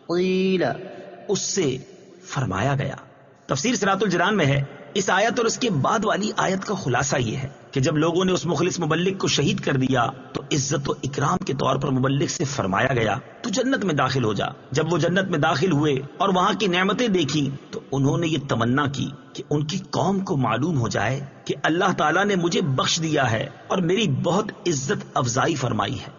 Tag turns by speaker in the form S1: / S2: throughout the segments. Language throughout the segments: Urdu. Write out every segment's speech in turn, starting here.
S1: قیل،
S2: اس سے فرمایا گیا۔ تفسیر صراط الجنان میں ہے اس آیت اور اس کے بعد والی آیت کا خلاصہ یہ ہے کہ جب لوگوں نے اس مخلص مبلغ کو شہید کر دیا تو عزت و اکرام کے طور پر مبلغ سے فرمایا گیا تو جنت میں داخل ہو جا۔ جب وہ جنت میں داخل ہوئے اور وہاں کی نعمتیں دیکھی تو انہوں نے یہ تمنا کی کہ ان کی قوم کو معلوم ہو جائے کہ اللہ تعالیٰ نے مجھے بخش دیا ہے اور میری بہت عزت افزائی فرمائی ہے۔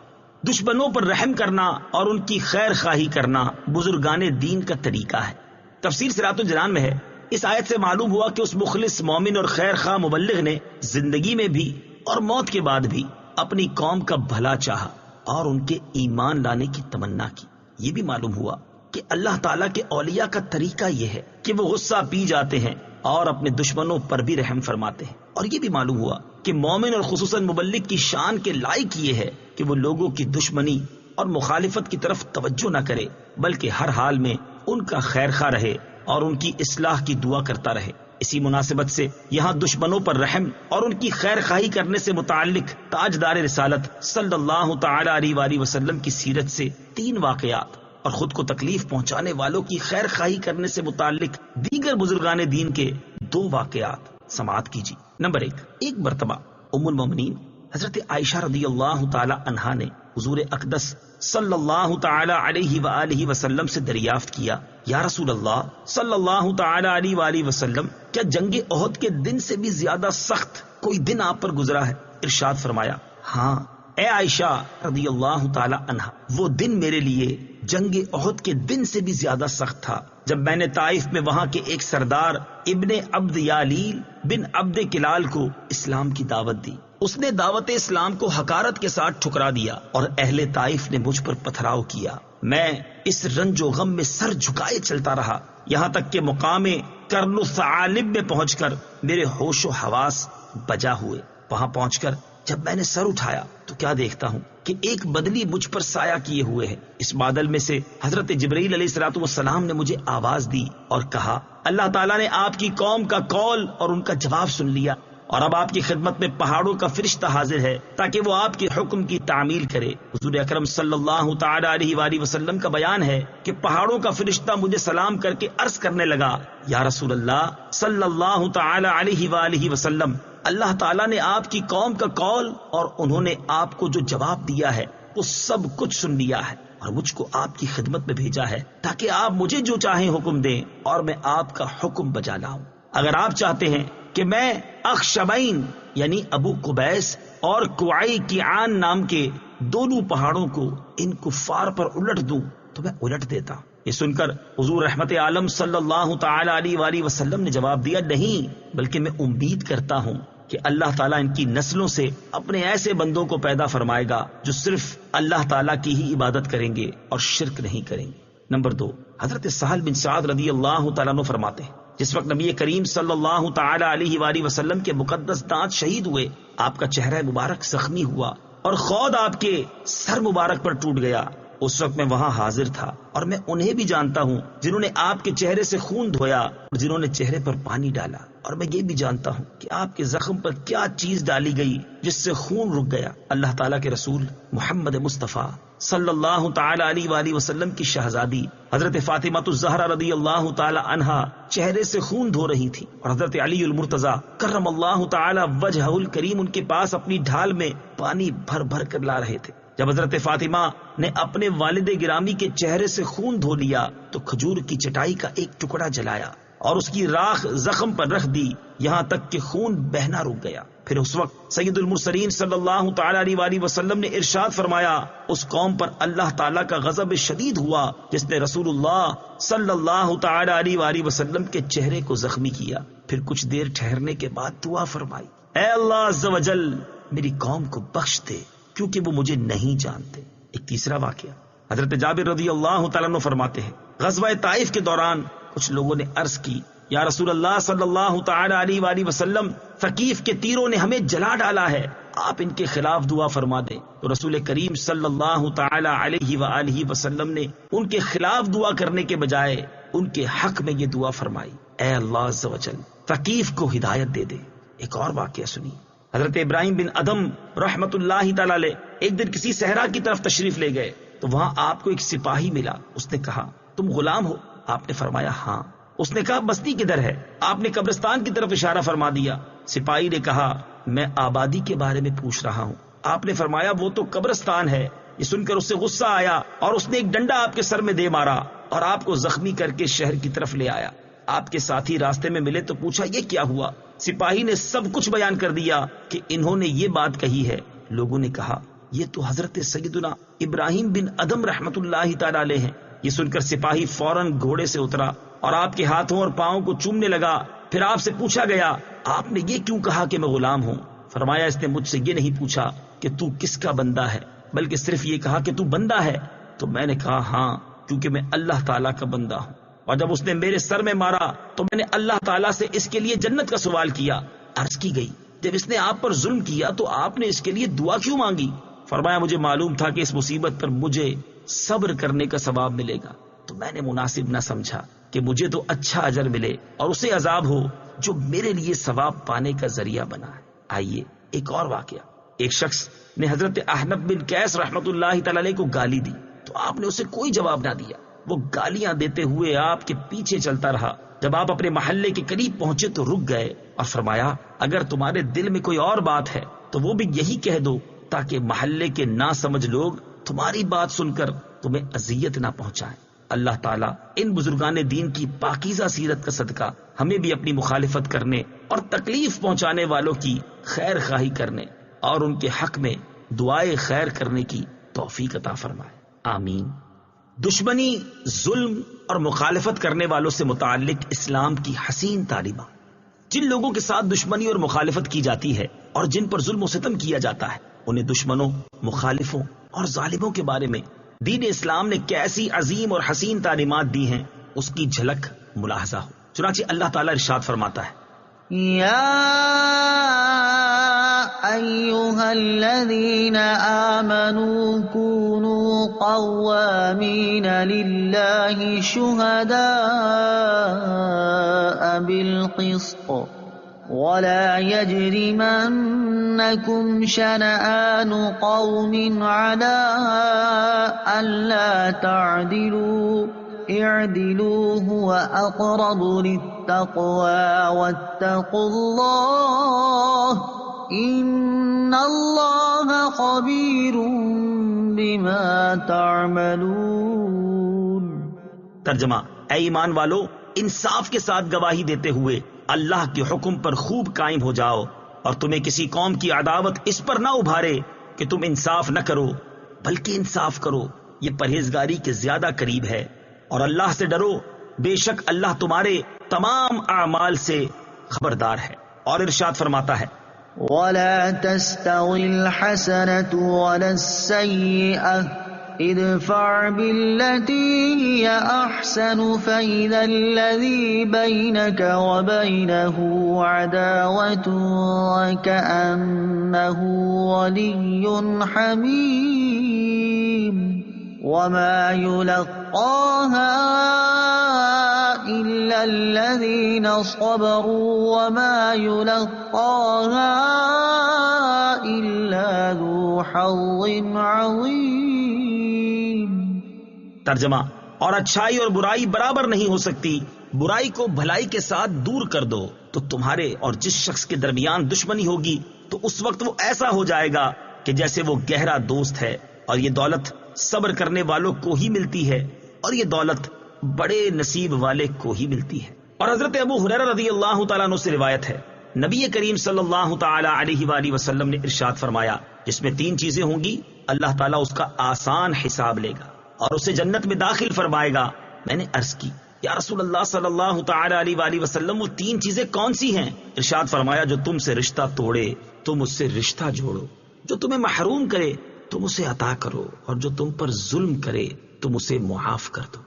S2: دشمنوں پر رحم کرنا اور ان کی خیر خواہی کرنا بزرگان دین کا طریقہ ہے۔ تفسیر صراط الجنان میں ہے اس آیت سے معلوم ہوا کہ اس مخلص مومن اور خیر خواہ مبلغ نے زندگی میں بھی اور موت کے بعد بھی اپنی قوم کا بھلا چاہا اور ان کے ایمان لانے کی تمنا کی۔ یہ بھی معلوم ہوا کہ اللہ تعالیٰ کے اولیاء کا طریقہ یہ ہے کہ وہ غصہ پی جاتے ہیں اور اپنے دشمنوں پر بھی رحم فرماتے ہیں۔ اور یہ بھی معلوم ہوا کہ مومن اور خصوصاً مبلغ کی شان کے لائق یہ ہے کہ وہ لوگوں کی دشمنی اور مخالفت کی طرف توجہ نہ کرے بلکہ ہر حال میں ان کا خیر خواہ رہے اور ان کی اصلاح کی دعا کرتا رہے۔ اسی مناسبت سے یہاں دشمنوں پر رحم اور ان کی خیر خواہی کرنے سے متعلق تاجدار رسالت صلی اللہ تعالی علیہ وآلہ وسلم کی سیرت سے 3 واقعات اور خود کو تکلیف پہنچانے والوں کی خیر خواہی کرنے سے متعلق دیگر بزرگان دین کے 2 واقعات سماعت کیجیے۔ نمبر 1، ایک مرتبہ ام المومنین حضرت عائشہ رضی اللہ تعالی عنہا نے حضور اقدس صلی اللہ تعالی علیہ وآلہ وسلم سے دریافت کیا، یا رسول اللہ صلی اللہ تعالی علیہ وآلہ وسلم، کیا جنگ احد کے دن سے بھی زیادہ سخت کوئی دن آپ پر گزرا ہے؟ ارشاد فرمایا، ہاں اے عائشہ رضی اللہ تعالی عنہا، وہ دن میرے لیے جنگ احد کے دن سے بھی زیادہ سخت تھا جب میں نے طائف میں وہاں کے ایک سردار ابن عبد یالیل بن عبد کلال کو اسلام کی دعوت دی۔ اس نے دعوت اسلام کو حقارت کے ساتھ ٹھکرا دیا اور اہل طائف نے مجھ پر پتھراؤ کیا۔ میں اس رنج و غم میں سر جھکائے چلتا رہا یہاں تک کہ مقام کرن الثعالب میں پہنچ کر میرے ہوش و حواس بجا ہوئے۔ وہاں پہنچ کر جب میں نے سر اٹھایا تو کیا دیکھتا ہوں کہ ایک بدلی مجھ پر سایہ کیے ہوئے ہے۔ اس بادل میں سے حضرت جبرائیل علیہ السلام نے مجھے آواز دی اور کہا، اللہ تعالیٰ نے آپ کی قوم کا قول اور ان کا جواب سن لیا اور اب آپ کی خدمت میں پہاڑوں کا فرشتہ حاضر ہے تاکہ وہ آپ کے حکم کی تعمیل کرے۔ حضور اکرم صلی اللہ تعالی علیہ وآلہ وسلم کا بیان ہے کہ پہاڑوں کا فرشتہ مجھے سلام کر کے عرض کرنے لگا، یا رسول اللہ صلی اللہ تعالی علیہ وآلہ وسلم، اللہ تعالیٰ نے آپ کی قوم کا قول اور انہوں نے آپ کو جو جواب دیا ہے وہ سب کچھ سن لیا ہے اور مجھ کو آپ کی خدمت میں بھیجا ہے تاکہ آپ مجھے جو چاہیں حکم دیں اور میں آپ کا حکم بجا لاؤں۔ اگر آپ چاہتے ہیں کہ میں اخشبین یعنی ابو قبیس اور کوعی کیعان نام کے دونوں پہاڑوں کو ان کفار پر الٹ دوں تو میں الٹ دیتا۔ یہ سن کر حضور رحمت عالم صلی اللہ تعالی علیہ وآلہ وسلم نے جواب دیا، نہیں، بلکہ میں امید کرتا ہوں کہ اللہ تعالیٰ ان کی نسلوں سے اپنے ایسے بندوں کو پیدا فرمائے گا جو صرف اللہ تعالیٰ کی ہی عبادت کریں گے اور شرک نہیں کریں گے۔ نمبر 2، حضرت سہل بن سعد رضی اللہ تعالیٰ عنہ فرماتے ہیں، جس وقت نبی کریم صلی اللہ تعالی علیہ وآلہ وسلم کے مقدس دانت شہید ہوئے، آپ کا چہرہ مبارک زخمی ہوا اور خود آپ کے سر مبارک پر ٹوٹ گیا۔ اس وقت میں وہاں حاضر تھا اور میں انہیں بھی جانتا ہوں جنہوں نے آپ کے چہرے سے خون دھویا اور جنہوں نے چہرے پر پانی ڈالا، اور میں یہ بھی جانتا ہوں کہ آپ کے زخم پر کیا چیز ڈالی گئی جس سے خون رک گیا۔ اللہ تعالیٰ کے رسول محمد مصطفیٰ صلی اللہ تعالی علیہ وآلہ وسلم کی شہزادی حضرت فاطمہ الزہرا رضی اللہ تعالی عنہا چہرے سے خون دھو رہی تھی اور حضرت علی المرتضی کرم اللہ تعالی وجہہ الکریم ان کے پاس اپنی ڈھال میں پانی بھر بھر کر لا رہے تھے۔ جب حضرت فاطمہ نے اپنے والد گرامی کے چہرے سے خون دھو لیا تو کھجور کی چٹائی کا ایک ٹکڑا جلایا اور اس کی راکھ زخم پر رکھ دی یہاں تک کہ خون بہنا رک گیا۔ پھر اس وقت سید المرسلین صلی اللہ تعالی علیہ وآلہ وسلم نے ارشاد فرمایا، اس قوم پر اللہ تعالیٰ کا غضب شدید ہوا جس نے رسول اللہ صلی اللہ تعالی علیہ وآلہ وسلم کے چہرے کو زخمی کیا۔ پھر کچھ دیر ٹھہرنے کے بعد دعا فرمائی، اے اللہ عز و جل میری قوم کو بخش دے کیونکہ وہ مجھے نہیں جانتے۔ ایک تیسرا واقعہ حضرت جابر رضی اللہ تعالیٰ عنہ فرماتے ہیں، غزوہ طائف کے دوران کچھ لوگوں نے عرض کی، یا رسول اللہ صلی اللہ تعالی علیہ وآلہ وسلم، ثقیف کے تیروں نے ہمیں جلا ڈالا ہے، آپ ان کے خلاف دعا فرما دیں۔ تو رسول کریم صلی اللہ تعالی علیہ وآلہ وسلم نے ان کے خلاف دعا کرنے کے بجائے ان کے حق میں یہ دعا فرمائی، اے اللہ عز و جل ثقیف کو ہدایت دے دے۔ ایک اور واقعہ سنی، حضرت ابراہیم بن ادم رحمت اللہ تعالی علیہ ایک دن کسی صحرا کی طرف تشریف لے گئے تو تو وہاں آپ کو ایک سپاہی ملا. اس نے کہا تم غلام ہو؟ آپ نے فرمایا ہاں. اس نے کہا بستی کدھر ہے؟ آپ نے قبرستان کی طرف اشارہ فرما دیا. سپاہی نے کہا میں آبادی کے بارے میں پوچھ رہا ہوں. آپ نے فرمایا وہ تو قبرستان ہے. یہ سن کر اسے غصہ آیا اور اس نے ایک ڈنڈا آپ کے سر میں دے مارا اور آپ کو زخمی کر کے شہر کی طرف لے آیا. آپ کے ساتھی راستے میں ملے تو پوچھا یہ کیا ہوا؟ سپاہی نے سب کچھ بیان کر دیا کہ انہوں نے یہ بات کہی ہے. لوگوں نے کہا یہ تو حضرت سیدنا ابراہیم بن ادم رحمت اللہ تعالی علیہ ہیں. یہ سن کر سپاہی فوراً گھوڑے سے اترا اور آپ کے ہاتھوں اور پاؤں کو چومنے لگا. پھر آپ سے پوچھا گیا آپ نے یہ کیوں کہا کہ میں غلام ہوں؟ فرمایا اس نے مجھ سے یہ نہیں پوچھا کہ تو کس کا بندہ ہے، بلکہ صرف یہ کہا کہ تو بندہ ہے. تو میں نے کہا ہاں، کیونکہ میں اللہ تعالیٰ کا بندہ ہوں. اور جب اس نے میرے سر میں مارا تو میں نے اللہ تعالیٰ سے اس کے لیے جنت کا سوال کیا. عرض کی گئی جب اس نے آپ پر ظلم کیا تو آپ نے اس کے لیے دعا کیوں مانگی؟ فرمایا مجھے معلوم تھا کہ اس مصیبت پر مجھے صبر کرنے کا ثواب ملے گا، تو میں نے مناسب نہ سمجھا کہ مجھے تو اچھا اجر ملے اور اسے عذاب ہو جو میرے لیے ثواب پانے کا ذریعہ بنا ہے. آئیے ایک اور واقعہ. ایک شخص نے حضرت احنف بن قیس رحمت اللہ تعالی علیہ کو گالی دی تو آپ نے اسے کوئی جواب نہ دیا. وہ گالیاں دیتے ہوئے آپ کے پیچھے چلتا رہا. جب آپ اپنے محلے کے قریب پہنچے تو رک گئے اور فرمایا اگر تمہارے دل میں کوئی اور بات ہے تو وہ بھی یہی کہہ دو تاکہ محلے کے ناسمجھ لوگ تمہاری بات سن کر تمہیں اذیت نہ پہنچائیں. اللہ تعالیٰ ان بزرگان دین کی پاکیزہ سیرت کا صدقہ ہمیں بھی اپنی مخالفت کرنے اور تکلیف پہنچانے والوں کی خیر خواہی کرنے اور ان کے حق میں دعائے خیر کرنے کی توفیق عطا فرمائے. آمین. دشمنی، ظلم اور مخالفت کرنے والوں سے متعلق اسلام کی حسین تعلیمات. جن لوگوں کے ساتھ دشمنی اور مخالفت کی جاتی ہے اور جن پر ظلم و ستم کیا جاتا ہے انہیں دشمنوں، مخالفوں اور ظالموں کے بارے میں دین اسلام نے کیسی عظیم اور حسین تعلیمات دی ہیں اس کی جھلک ملاحظہ ہو. چنانچہ اللہ تعالیٰ ارشاد فرماتا ہے
S1: یا ایھا الذین آمنوا کونوا قوامین للہ شہداء بالقسط ولا يجرمنكم شنآن قوم على ألا تعدلوا اعدلوا هو أقرب للتقوى واتقوا الله إن الله خبير بما تعملون.
S2: ترجمہ: اے ایمان والو، انصاف کے ساتھ گواہی دیتے ہوئے اللہ کے حکم پر خوب قائم ہو جاؤ اور تمہیں کسی قوم کی عداوت اس پر نہ ابھارے کہ تم انصاف نہ کرو، بلکہ انصاف کرو، یہ پرہیزگاری کے زیادہ قریب ہے. اور اللہ سے ڈرو، بے شک اللہ تمہارے تمام اعمال سے خبردار ہے. اور ارشاد فرماتا ہے
S1: وَلَا تَسْتَوِي الْحَسَنَةُ وَلَا السَّيِّئَةُ ادفع بالتي هي أحسن فإذا الذي بينك وبينه عداوة كأنه ولي حميم وما يلقاها إلا الذين صبروا وما يلقاها إلا ذو حظ عظيم.
S2: ترجمہ: اور اچھائی اور برائی برابر نہیں ہو سکتی، برائی کو بھلائی کے ساتھ دور کر دو تو تمہارے اور جس شخص کے درمیان دشمنی ہوگی تو اس وقت وہ ایسا ہو جائے گا کہ جیسے وہ گہرا دوست ہے. اور یہ دولت صبر کرنے والوں کو ہی ملتی ہے اور یہ دولت بڑے نصیب والے کو ہی ملتی ہے. اور حضرت ابو ہریرہ رضی اللہ تعالیٰ عنہ سے روایت ہے نبی کریم صلی اللہ تعالی علیہ وآلہ وسلم نے ارشاد فرمایا جس میں 3 چیزیں ہوں گی اللہ تعالیٰ اس کا آسان حساب لے گا اور اسے جنت میں داخل فرمائے گا. میں نے عرض کی یا رسول اللہ صلی اللہ تعالی علیہ وآلہ وسلم وہ 3 چیزیں کون سی ہیں؟ ارشاد فرمایا جو تم سے رشتہ توڑے تم اس سے رشتہ جوڑو، جو تمہیں محروم کرے تم اسے عطا کرو، اور جو تم پر ظلم کرے تم اسے معاف کر دو.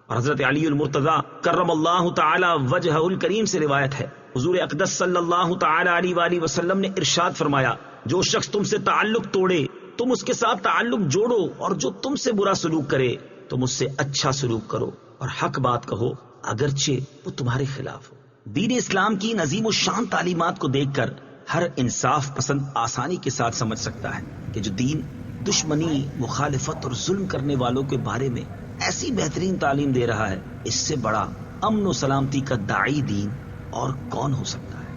S2: اور حضرت علی المرتضی کرم اللہ تعالی وجہہ الکریم سے روایت ہے حضور اقدس صلی اللہ تعالی علیہ وآلہ وسلم نے ارشاد فرمایا جو شخص تم سے تعلق توڑے تم اس کے ساتھ تعلق جوڑو، اور جو تم سے برا سلوک کرے تم اس سے اچھا سلوک کرو، اور حق بات کہو اگرچہ وہ تمہارے خلاف ہو. دین اسلام کی عظیم و شان تعلیمات کو دیکھ کر ہر انصاف پسند آسانی کے ساتھ سمجھ سکتا ہے کہ جو دین دشمنی، مخالفت اور ظلم کرنے والوں کے بارے میں ایسی بہترین تعلیم دے رہا ہے، اس سے بڑا امن و سلامتی کا داعی دین اور کون ہو سکتا ہے؟